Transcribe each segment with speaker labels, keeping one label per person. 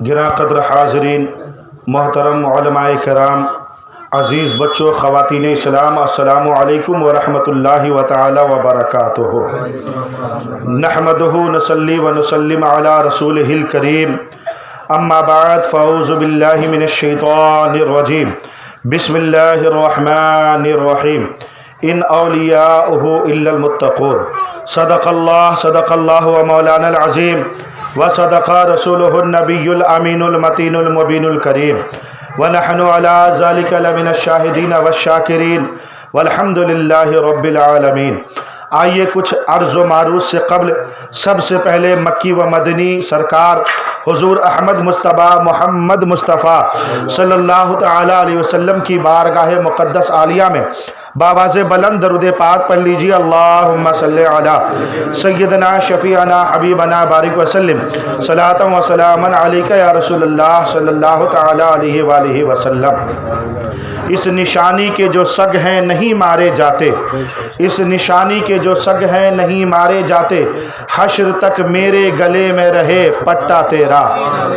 Speaker 1: گراں قدر حاضرین، محترم علماء کرام، عزیز بچوں، خواتین اسلام، السلام علیکم ورحمۃ اللہ تعالی وبرکاتہ۔ نحمدہ نصلی ونسلم علی رسولہ الکریم، اما بعد فاعوذ باللہ من الشیطان الرجیم، بسم اللہ الرحمن الرحیم، ان اولیاؤہ الا المتقون۔ صدق اللہ و مولانا العظیم، وصدق رسولہ النبی الامین المتین المبین الکریم، ونحن علی ذلک لمن الشاہدین والشاکرین، والحمد للہ رب العالمین۔ آئیے کچھ عرض و معروض سے قبل سب سے پہلے مکی و مدنی سرکار حضور احمد مصطفیٰ محمد مصطفیٰ صلی اللہ تعالی علیہ وسلم کی بارگاہ مقدس عالیہ میں بآواز بلند درود پاک پڑھ لیجیے۔ اللہم صلی علی سیدنا شفیعنا حبیبنا بارک وسلم، صلاۃ و سلاما علیک یا رسول اللہ صلی اللہ تعالی علیہ وآلہ وسلم۔ اس نشانی کے جو سگ ہیں نہیں مارے جاتے، اس نشانی کے جو سگ ہیں نہیں مارے جاتے، حشر تک میرے گلے میں رہے پٹا تیرا،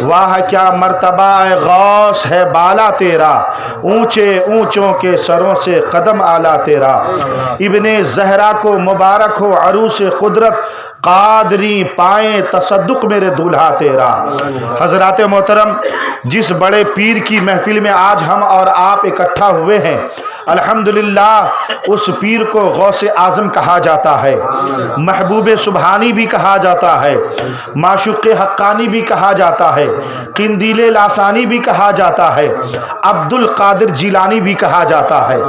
Speaker 1: واہ کیا مرتبہ غوث ہے بالا تیرا، اونچے اونچوں کے سروں سے قدم اعلیٰ تیرا، ابن زہرا کو مبارک ہو عروس قدرت، قادری پائیں تصدق میرے دولہا تیرا۔ حضرات محترم، جس بڑے پیر کی محفل میں آج ہم اور آپ اکٹھا ہوئے ہیں، الحمدللہ اس پیر کو غوث اعظم کہا جاتا ہے، محبوب سبحانی بھی کہا جاتا ہے، معشوق حقانی بھی کہا جاتا ہے، قندیل لاسانی بھی کہا جاتا ہے، عبد القادر جیلانی بھی کہا جاتا ہے۔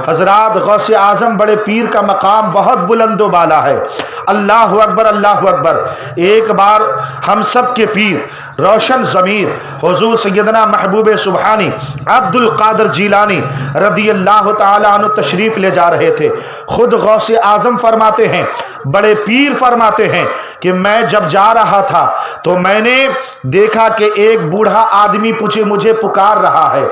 Speaker 1: حضرات، غوث اعظم بڑے پیر کا مقام بہت بلند و بالا ہے۔ اللہ اکبر، اللہ اکبر۔ ایک بار ہم سب کے پیر روشن ضمیر حضور سیدنا محبوب سبحانی عبد القادر جیلانی رضی اللہ تعالی عنہ تشریف لے جا رہے تھے۔ خود غوث اعظم فرماتے ہیں، بڑے پیر فرماتے ہیں کہ میں جب جا رہا تھا تو میں نے دیکھا کہ ایک بوڑھا آدمی مجھے پکار رہا ہے،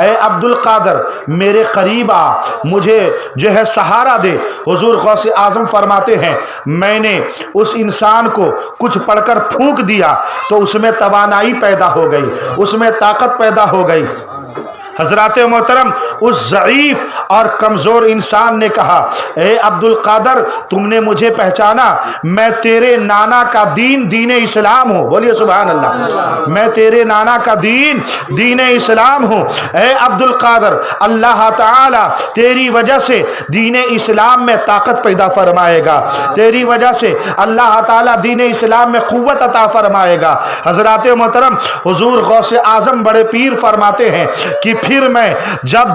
Speaker 1: اے عبد القادر میرے قریب آ، مجھے جو ہے سہارا دے۔ حضور غوث اعظم فرماتے ہیں میں نے اس انسان کو کچھ پڑھ کر پھونک دیا تو اس میں توانائی پیدا ہو گئی، اس میں طاقت پیدا ہو گئی۔ حضرات محترم، اس ضعیف اور کمزور انسان نے کہا، اے عبد القادر تم نے مجھے پہچانا، میں تیرے نانا کا دین دین اسلام ہوں۔ بولیے سبحان اللہ۔ میں تیرے نانا کا دین دین اسلام ہوں۔ اے عبد القادر، اللہ تعالی تیری وجہ سے دین اسلام میں طاقت پیدا فرمائے گا، تیری وجہ سے اللہ تعالی دین اسلام میں قوت عطا فرمائے گا۔ حضرات محترم، حضور غوث اعظم بڑے پیر فرماتے ہیں کہ پھر میں جب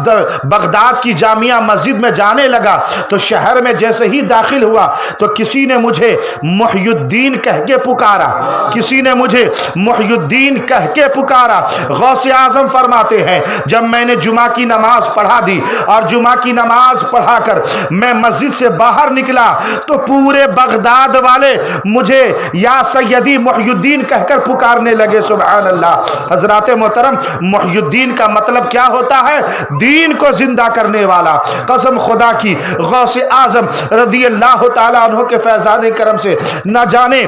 Speaker 1: بغداد کی جامعہ مسجد میں جانے لگا تو شہر میں جیسے ہی داخل ہوا تو کسی نے مجھے محی الدین کہہ کے پکارا، کسی نے مجھے محی الدین کہہ کے پکارا۔ غوث اعظم فرماتے ہیں جب میں نے جمعہ کی نماز پڑھا دی اور جمعہ کی نماز پڑھا کر میں مسجد سے باہر نکلا تو پورے بغداد والے مجھے یا سیدی محی الدین کہہ کر پکارنے لگے۔ سبحان اللہ۔ حضرات محترم، محی الدین کا مطلب کیا ہوتا ہے؟ دین کو زندہ کرنے والا۔ قسم خدا کی، غوث اعظم رضی اللہ تعالیٰ عنہ کے فیضان کرم سے نہ جانے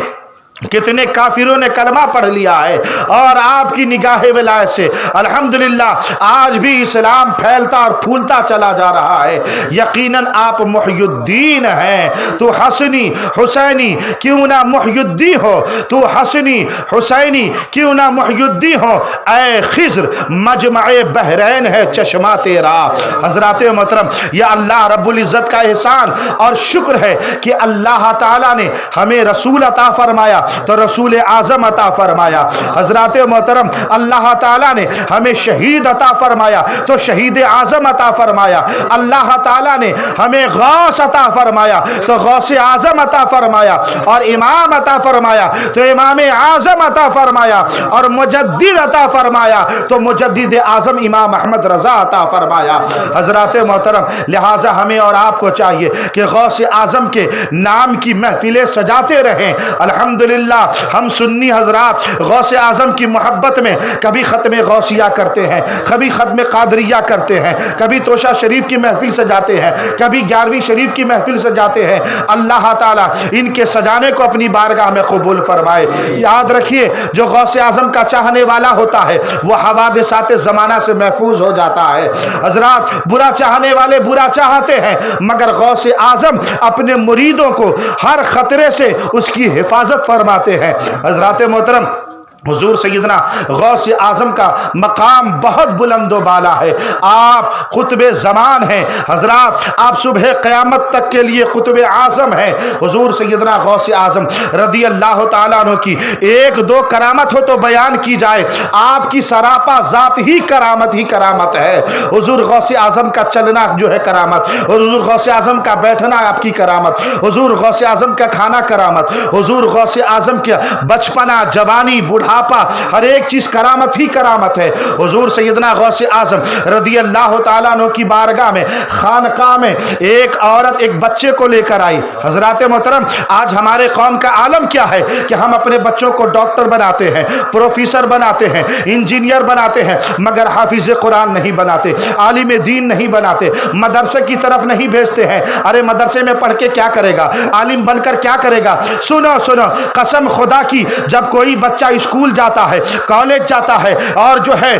Speaker 1: کتنے کافروں نے کلمہ پڑھ لیا ہے، اور آپ کی نگاہ ولایت سے الحمدللہ آج بھی اسلام پھیلتا اور پھولتا چلا جا رہا ہے۔ یقیناً آپ محی الدین ہیں، تو حسنی حسینی کیوں نہ محی الدین ہو، تو حسنی حسینی کیوں نہ محی الدین ہو، اے خضر مجمع بحرین ہے چشمہ تیرا۔ حضرات محترم، یہ اللہ رب العزت کا احسان اور شکر ہے کہ اللہ تعالیٰ نے ہمیں رسول عطا فرمایا تو رسول اعظم عطا فرمایا۔ حضرات محترم، اللہ تعالیٰ نے ہمیں شہید عطا فرمایا تو شہید اعظم عطا فرمایا۔ اللہ تعالیٰ نے ہمیں غوث عطا فرمایا تو غوث اعظم عطا فرمایا، اور امام عطا فرمایا تو امام اعظم عطا فرمایا، اور مجدد عطا فرمایا تو مجدد اعظم امام احمد رضا عطا فرمایا۔ حضرات محترم، لہٰذا ہمیں اور آپ کو چاہیے کہ غوث اعظم کے نام کی محفلیں سجاتے رہیں۔ الحمدللہ الحمدللہ ہم سنی حضرات غوث اعظم کی محبت میں کبھی ختم غوثیہ کرتے ہیں، کبھی ختم قادریہ کرتے ہیں، کبھی توشہ شریف کی محفل سجاتے ہیں، کبھی 11ویں شریف کی محفل سجاتے ہیں۔ اللہ تعالیٰ ان کے سجانے کو اپنی بارگاہ میں قبول فرمائے۔ یاد رکھیے جو غوث اعظم کا چاہنے والا ہوتا ہے وہ حوادثات زمانہ سے محفوظ ہو جاتا ہے۔ حضرات برا چاہنے والے برا چاہتے ہیں، مگر غوث اعظم اپنے مریدوں کو ہر خطرے سے اس کی حفاظت فرماتے ہیں۔ حضرات محترم حضور سیدنا غوث اعظم کا مقام بہت بلند و بالا ہے۔ آپ قطب زمان ہیں حضرات، آپ صبح قیامت تک کے لیے قطب اعظم ہیں۔ حضور سیدنا غوث اعظم رضی اللہ تعالیٰ عنہ کی ایک دو کرامت ہو تو بیان کی جائے، آپ کی سراپا ذات ہی کرامت ہے۔ حضور غوث اعظم کا چلنا جو ہے کرامت، حضور غوث اعظم کا بیٹھنا آپ کی کرامت، حضور غوث اعظم کا کھانا کرامت، حضور غوث اعظم کا بچپنا، جوانی، بوڑھا ہر ایک چیز کرامت ہی کرامت ہے۔ حضور سیدنا غوث اعظم رضی اللہ تعالیٰ عنہ کی بارگاہ میں خانقاہ میں ایک عورت ایک بچے کو لے کر آئی۔ حضرات محترم آج ہمارے قوم کا عالم کیا ہے کہ ہم اپنے بچوں کو ڈاکٹر بناتے ہیں، پروفیسر بناتے ہیں، انجینئر بناتے ہیں، مگر حافظ قرآن نہیں بناتے، عالم دین نہیں بناتے، مدرسے کی طرف نہیں بھیجتے ہیں۔ ارے مدرسے میں پڑھ کے کیا کرے گا، عالم بن کر کیا کرے گا؟ سنو قسم خدا کی، جب کوئی بچہ اسکول جاتا ہے، کالج جاتا ہے اور جو ہے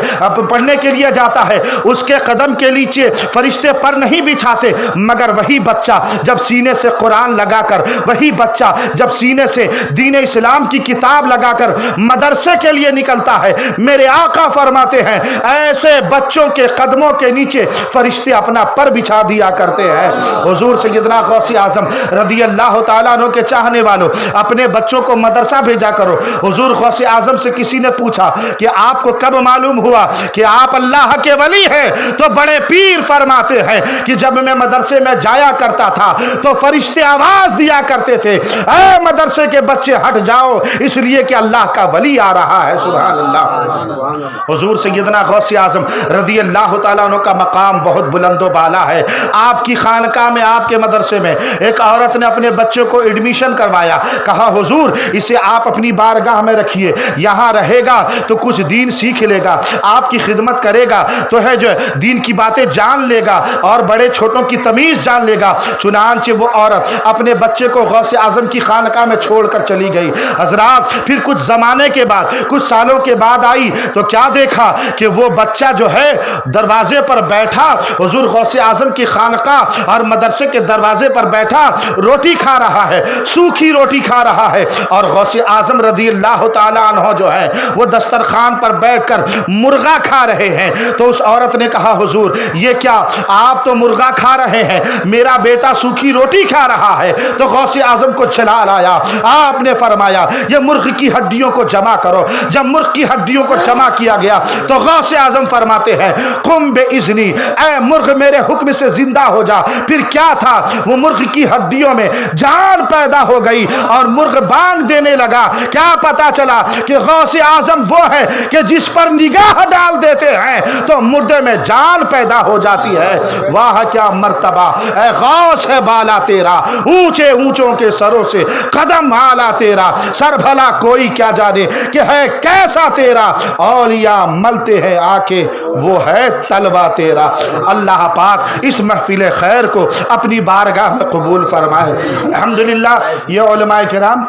Speaker 1: پڑھنے کے لیے جاتا ہے، اس کے قدم کے نیچے فرشتے پر نہیں بچھاتے، مگر وہی بچہ جب سینے سے قرآن لگا کر، وہی بچہ جب سینے سے دین اسلام کی کتاب لگا کر مدرسے کے لیے نکلتا ہے، میرے آقا فرماتے ہیں ایسے بچوں کے قدموں کے نیچے فرشتے اپنا پر بچھا دیا کرتے ہیں۔ حضور سیدنا غوث اعظم رضی اللہ تعالیٰ عنہ کے چاہنے والوں اپنے بچوں کو مدرسہ بھیجا کرو۔ حضور غوث اعظم سے کسی نے پوچھا کہ آپ کو کب معلوم ہوا کہ آپ اللہ کے ولی ہیں؟ تو بڑے پیر فرماتے ہیں کہ جب میں مدرسے میں جایا کرتا تھا تو فرشتے آواز دیا کرتے تھے، اے مدرسے کے بچے ہٹ جاؤ، اس لیے کہ اللہ کا ولی آ رہا ہے۔ سبحان اللہ۔ حضور سیدنا غوث اعظم رضی اللہ تعالیٰ عنہ کا مقام بہت بلند و بالا ہے۔ آپ کی خانقاہ میں، آپ کے مدرسے میں ایک عورت نے اپنے بچے کو ایڈمیشن کروایا، کہا حضور اسے آپ اپنی بارگاہ میں رکھیے، یہاں رہے گا تو کچھ دین سیکھ لے گا، آپ کی خدمت کرے گا تو ہے جو دین کی باتیں جان لے گا اور بڑے چھوٹوں کی تمیز جان لے گا۔ چنانچہ وہ عورت اپنے بچے کو غوث اعظم کی خانقاہ میں چھوڑ کر چلی گئی۔ حضرات پھر کچھ زمانے کے بعد، کچھ سالوں کے بعد آئی تو کیا دیکھا کہ وہ بچہ جو ہے دروازے پر بیٹھا، حضور غوث اعظم کی خانقاہ اور مدرسے کے دروازے پر بیٹھا روٹی کھا رہا ہے، سوکھی روٹی کھا رہا ہے، اور غوث اعظم رضی اللہ تعالیٰ عنہ جو ہے وہ دسترخوان پر بیٹھ کر مرغا کھا رہے ہیں۔ تو اس عورت نے کہا حضور یہ کیا، آپ تو مرغا کھا رہے ہیں، میرا بیٹا سوکھی روٹی کھا رہا ہے۔ تو غوث اعظم کو چلا لایا، آپ نے فرمایا یہ مرغ کی ہڈیوں کو جمع کرو۔ جب مرغ کی ہڈیوں کو جمع کیا گیا تو غوث اعظم فرماتے ہیں قم بے اذنی، اے مرغ میرے حکم سے زندہ ہو جا۔ پھر کیا تھا، وہ مرغ کی ہڈیوں میں جان پیدا ہو گئی اور مرغ بانگ دینے لگا۔ کیا پتا چلا کہ غوث اعظم وہ ہے کہ جس پر نگاہ ڈال دیتے ہیں تو مردے میں جان پیدا ہو جاتی ہے۔ واہ کیا مرتبہ، اے غوث ہے بالا تیرا، اونچے اونچوں کے سروں سے قدم آلا تیرا، سر بھلا کوئی کیا جانے کہ ہے کیسا تیرا، اولیاء ملتے ہیں آ کے وہ ہے طلبہ تیرا۔ اللہ پاک اس محفل خیر کو اپنی بارگاہ میں قبول فرمائے۔ الحمدللہ یہ علماء کرام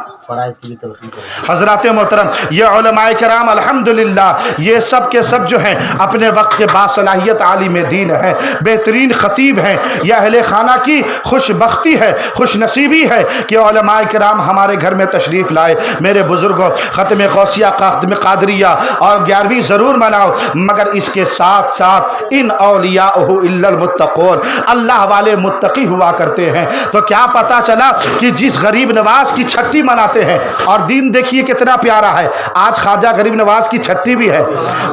Speaker 1: حضرات محترم، یہ علماء کرام الحمدللہ یہ سب کے سب جو ہیں اپنے وقت کے باصلاحیت عالم دین ہیں، بہترین خطیب ہیں۔ یہ اہل خانہ کی خوش بختی ہے، خوش نصیبی ہے کہ علماء کرام ہمارے گھر میں تشریف لائے۔ میرے بزرگوں ختم غوثیہ، ختم قادریہ اور 11ویں ضرور مناؤ، مگر اس کے ساتھ ساتھ ان اولیاء الا المتقون، اللہ والے متقی ہوا کرتے ہیں۔ تو کیا پتا چلا کہ جس غریب نواز کی چھٹی مناتے ہیں، اور دین دیکھیے کتنا پیارا ہے، آج خواجہ غریب نواز کی چھٹی بھی ہے،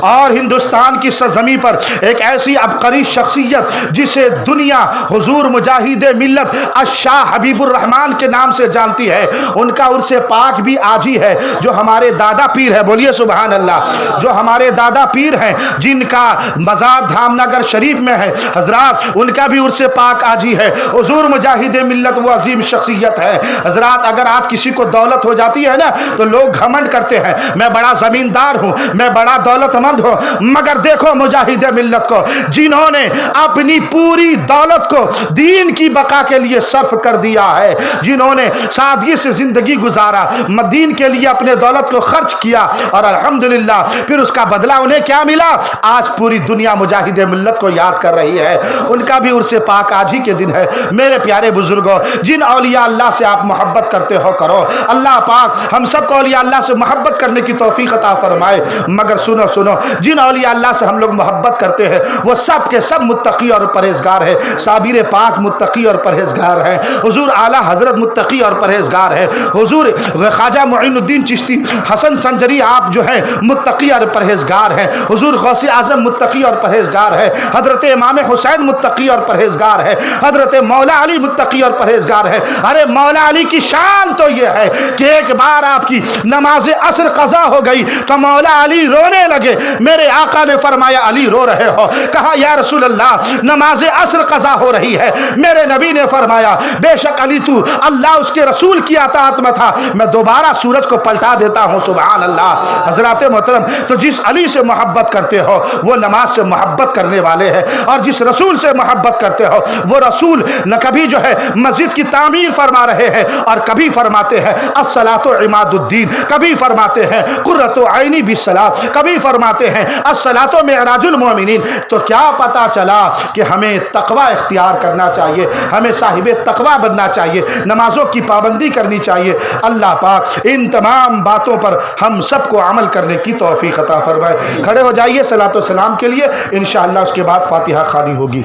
Speaker 1: اور ہندوستان کی سرزمین پر ایک ایسی عبقری شخصیت جسے دنیا حضور مجاہد ملت الشاہ حبیب الرحمن کے نام سے جانتی ہے، ان کا عرس پاک بھی آج ہی ہے، جو ہمارے دادا پیر ہے، بولیے سبحان اللہ، جو ہمارے دادا پیر ہیں جن کا مزار دھام نگر شریف میں ہے حضرات، ان کا بھی عرس پاک آج ہی ہے۔ حضور مجاہد ملت وہ عظیم شخصیت ہے حضرات۔ اگر آپ کسی کو دولت دولت ہو جاتی ہے نا تو لوگ گھمنڈ کرتے ہیں میں بڑا زمیندار ہوں، میں بڑا دولت مند ہوں، مگر دیکھو مجاہد ملت کو جنہوں نے اپنی پوری دولت کو دین کی بقا کے لیے صرف کر دیا ہے، جنہوں نے سادگی سے زندگی گزارا، دین کے لیے اپنے دولت کو خرچ کیا، اور الحمدللہ پھر اس کا بدلہ انہیں کیا ملا؟ آج پوری دنیا مجاہد ملت کو یاد کر رہی ہے، ان کا بھی عرس پاک آج ہی کے دن ہے۔ میرے پیارے بزرگوں، جن اولیاء اللہ سے آپ محبت کرتے ہو کرو، اللہ پاک ہم سب کو اولیاء اللہ سے محبت کرنے کی توفیق عطا فرمائے، مگر سنو سنو، جن اولیاء اللہ سے ہم لوگ محبت کرتے ہیں وہ سب کے سب متقی اور پرہیزگار ہیں۔ صابر پاک متقی اور پرہیزگار ہیں، حضور اعلیٰ حضرت متقی اور پرہیزگار ہیں، حضور خواجہ معین الدین چشتی حسن سنجری آپ جو ہیں متقی اور پرہیزگار ہیں، حضور غوث اعظم متقی اور پرہیزگار ہے، حضرت امام حسین متقی اور پرہیزگار ہے، حضرت مولا علی متقی اور پرہیزگار ہے۔ ارے مولا علی کی شان تو یہ ہے کہ ایک بار آپ کی نماز عصر قضا ہو گئی تو مولا علی رونے لگے، میرے آقا نے فرمایا علی رو رہے ہو؟ کہا یا رسول اللہ نماز عصر قضا ہو رہی ہے۔ میرے نبی نے فرمایا بے شک علی تو اللہ اس کے رسول کی اطاعت میں تھا، میں دوبارہ سورج کو پلٹا دیتا ہوں۔ سبحان اللہ۔ حضرات محترم، تو جس علی سے محبت کرتے ہو وہ نماز سے محبت کرنے والے ہیں، اور جس رسول سے محبت کرتے ہو وہ رسول نہ کبھی جو ہے مسجد کی تعمیر فرما رہے ہیں اور کبھی فرماتے ہیں الصلاۃ عماد الدین، کبھی فرماتے ہیں قرۃ عینی بالصلاۃ، کبھی فرماتے ہیں الصلاۃ معراج المومنین۔ تو کیا پتا چلا کہ ہمیں تقوی اختیار کرنا چاہیے، ہمیں صاحب تقوی بننا چاہیے، نمازوں کی پابندی کرنی چاہیے۔ اللہ پاک ان تمام باتوں پر ہم سب کو عمل کرنے کی توفیق عطا فرمائے۔ کھڑے ہو جائیے صلاۃ و سلام کے لیے، انشاءاللہ اس کے بعد فاتحہ خوانی ہوگی۔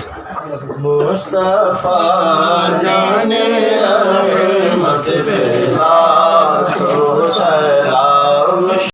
Speaker 2: مصطفیٰ جانے رحمت بلا